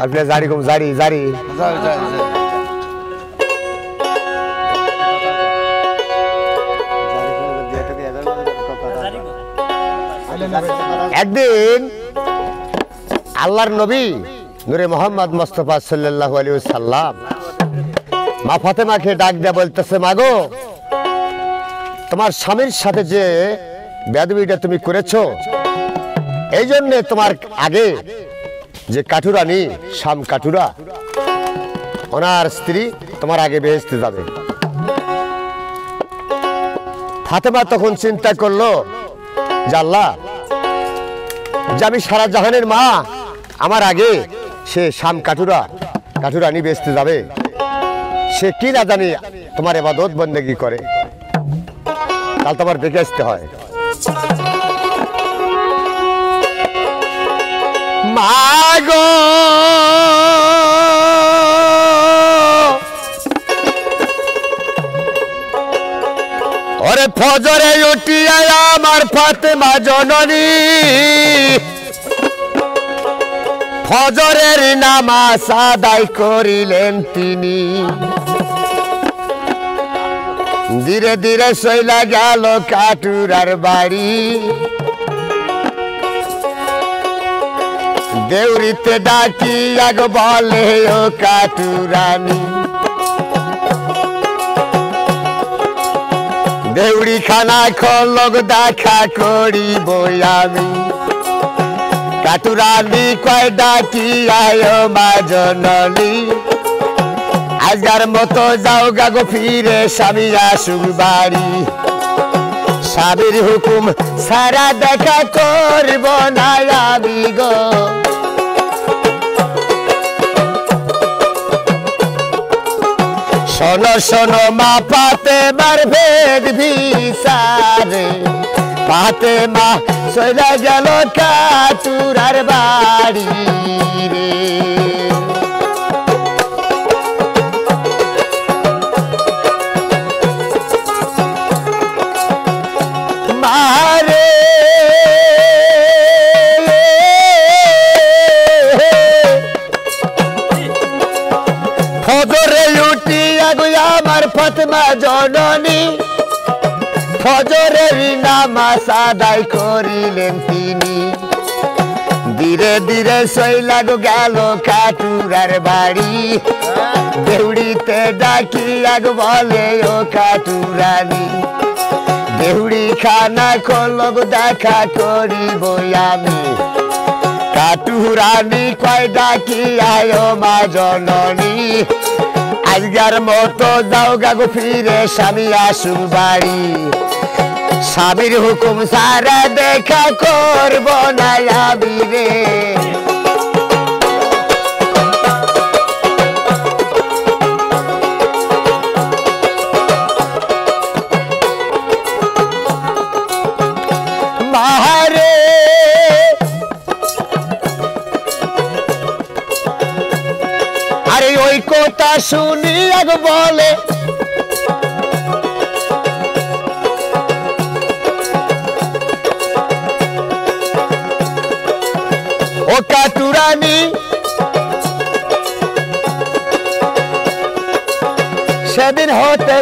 আপনি জারি কম জারি জারি একদিন আল্লাহর নবী নূরে মোহাম্মদ মুস্তাফা সাল্লাল্লাহু আলাইহি ওয়াসাল্লাম মা ফাতেমাকে ডাক দিয়ে বলতেছে, মাগো তোমার স্বামীর সাথে যে বেয়াদবিটা তুমি করেছো, এই জন্য তোমার আগে যে কাঠুরানি শাম কাঠুরা ওনার স্ত্রী তোমার আগে বেহেশতে যাবে। ফাতেমা তখন চিন্তা করলো যে আল্লাহ, যে আমি সারা জাহানের মা, আমার আগে সে শাম কাঠুরানি বেহেশতে যাবে, সে কি না জানি তোমার ইবাদত বন্দেগী করে, তাহলে তোমার দেখে আসতে হয়। মাগো ওরে ফজরে উঠিয়া আমার ফাতেমা জননী ফজরের নামাজ আদায় করিলেন তিনি। ধীরে ধীরে চইলা গেল কাটুরার বাড়ি, দেউরিতে ডাকি আগ বলে ও কাটুরানি, দেউরি খানা খলক দেখা করিব আমি। কাটুরানি কয় ডাকি আয় মা জননী, আজকার মতো যাও গাগো ফিরে স্বামী আসুক বাড়ি। স্বামীর হুকুম সারা দেখা করব না আমি গো, শোনো শোনো মা ফাতেমার ভেদ ভিসারে। ফাতেমা চলে গেল কাটুরার বাড়ি রে। মারে ফজরে উঠিয়া গো আমার ফাতেমা জননী ফজরের নামাজ আদায় করিলেন তিনি। ধীরে ধীরে চইলা গেল কাটুরার বাড়ি, দেউড়িতে ডাকিয়া বলে ও কাটুরানি, দেউড়ি খানা খলক দেখা করিব আমি। কাটুরানি কয় ডাকি আয় মা জননী, আজকার মতো যাও গাগো ফিরে স্বামী আসুক বাড়ি। স্বামীর হুকুম সারা দেখা করব না আমি রে। মারে আরে ওই কথা শুনি আগ বলে ও কাটুরানি, সেদিন হতে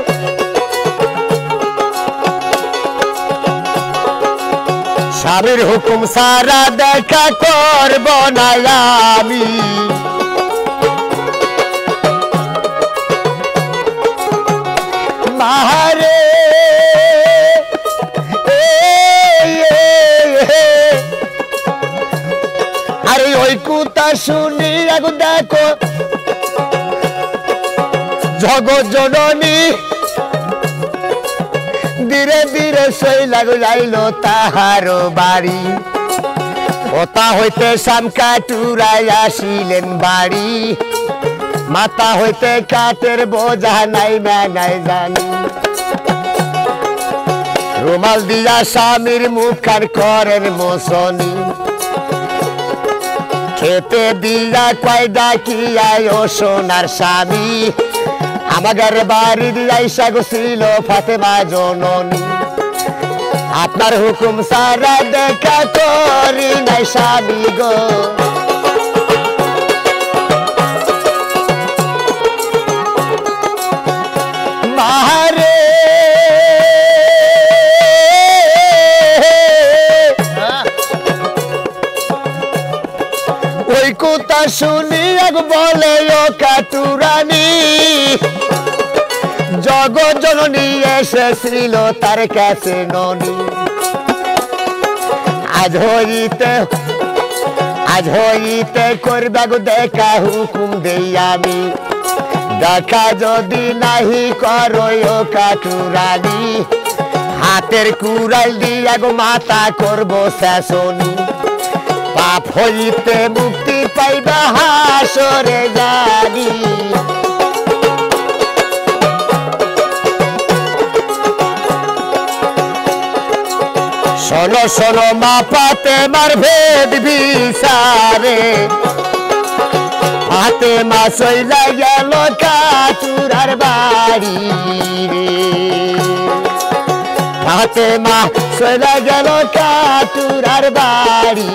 স্বামীর হুকুম সারা দেখা করব না আমি। মারে আরে ওই কথা শুনি আগ দেখো জগৎ জননী, ধীরে ধীরে চইলা যাইল তাহার বাড়ি। ওতা হইতে শাম কাটুরাই আসিলেন বাড়ি, মাথা হইতে কাঠের বোঝা নাই নাই জানি। রুমাল দিয়া স্বামীর মুখার করেন মোসনি, খেতে দিয়া কয় ডাকিয়া ও সোনার স্বামী। আমাদের বাড়ির আইসা গছিল ফাতেমা জননী, আপনার হুকুম সারা দেখা করি নাই স্বামী গো মারে ওই কথা শুনি এক বলে ও কাটুরানি জগৎ জননী এসেছিল তার কাছে ননি আজ হইতে করবা গো দেখা হুকুম দেই আমি দেখা যদি নাহি করো ও কাটুরানি হাতের কুড়াল দিয়া গো মাথা করবো শাসনি পাপ হইতে মুক্তি পাইবা হাসরে জানি শোনো শোনো মা ফাতেমার ভেদ বিচারে ফাতেমা চইলা গেল কাটুরার বাড়ি রে ফাতেমা চইলা গেল কাটুরার বাড়ি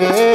রে